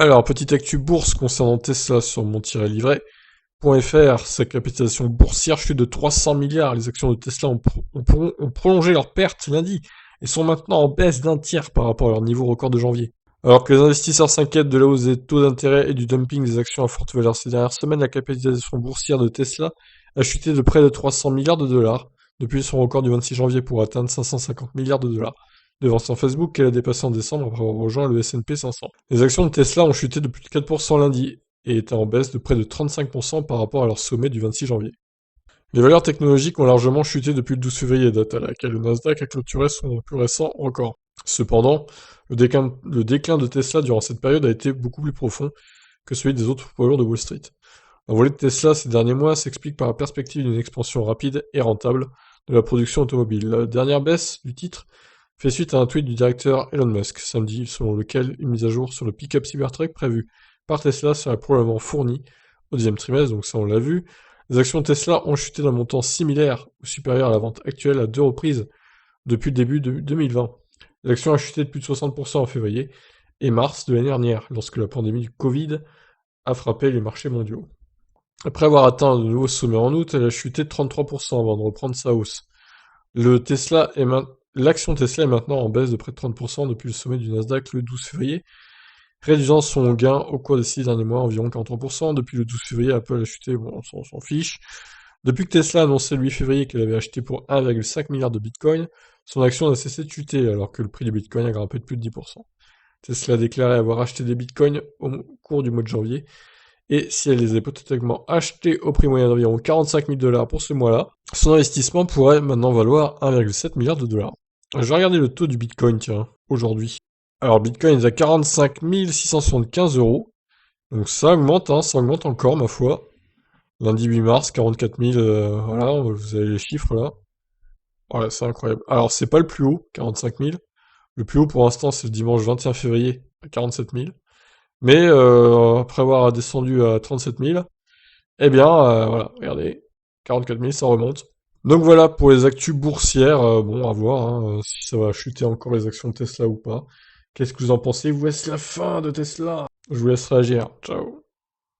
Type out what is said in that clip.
Alors, petite actu bourse concernant Tesla sur mon-livret.fr, sa capitalisation boursière chute de 300 milliards. Les actions de Tesla ont prolongé leur perte lundi et sont maintenant en baisse d'un tiers par rapport à leur niveau record de janvier. Alors que les investisseurs s'inquiètent de la hausse des taux d'intérêt et du dumping des actions à forte valeur ces dernières semaines, la capitalisation boursière de Tesla a chuté de près de 300 milliards de dollars depuis son record du 26 janvier pour atteindre 550 milliards de dollars, devançant Facebook qu'elle a dépassé en décembre après avoir rejoint le S&P 500. Les actions de Tesla ont chuté de plus de 4% lundi et étaient en baisse de près de 35% par rapport à leur sommet du 26 janvier. Les valeurs technologiques ont largement chuté depuis le 12 février, date à laquelle le Nasdaq a clôturé son plus récent record. Cependant, le déclin de Tesla durant cette période a été beaucoup plus profond que celui des autres poids lourds de Wall Street. L'envolée de Tesla ces derniers mois s'explique par la perspective d'une expansion rapide et rentable de la production automobile. La dernière baisse du titre fait suite à un tweet du directeur Elon Musk samedi, selon lequel une mise à jour sur le pick-up Cybertruck prévu par Tesla serait probablement fournie au deuxième trimestre, donc ça on l'a vu. Les actions Tesla ont chuté d'un montant similaire ou supérieur à la vente actuelle à 2 reprises depuis le début de 2020. L'action a chuté de plus de 60% en février et mars de l'année dernière, lorsque la pandémie du Covid a frappé les marchés mondiaux. Après avoir atteint de nouveaux sommets en août, elle a chuté de 33% avant de reprendre sa hausse. L'action Tesla est maintenant en baisse de près de 30% depuis le sommet du Nasdaq le 12 février, réduisant son gain au cours des 6 derniers mois environ 43%. Depuis le 12 février, Apple a chuté, bon, on s'en fiche. Depuis que Tesla a annoncé le 8 février qu'elle avait acheté pour 1,5 milliard de bitcoin, son action n'a cessé de chuter alors que le prix du bitcoin a grimpé de plus de 10%. Tesla a déclaré avoir acheté des bitcoins au cours du mois de janvier, et si elle les a hypothétiquement achetés au prix moyen d'environ 45 000 dollars pour ce mois-là, son investissement pourrait maintenant valoir 1,7 milliard de dollars. Je vais regarder le taux du bitcoin, tiens, aujourd'hui. Alors, bitcoin est à 45 675 euros, donc ça augmente, ça augmente encore, ma foi. Lundi 8 mars, 44 000, voilà, vous avez les chiffres là. Voilà, c'est incroyable. Alors, c'est pas le plus haut, 45 000. Le plus haut pour l'instant, c'est le dimanche 21 février, à 47 000. Mais après avoir descendu à 37 000, eh bien, voilà, regardez, 44 000, ça remonte. Donc voilà pour les actus boursières, bon, à voir si ça va chuter encore les actions de Tesla ou pas. Qu'est-ce que vous en pensez? Vous, est-ce la fin de Tesla? Je vous laisse réagir. Ciao.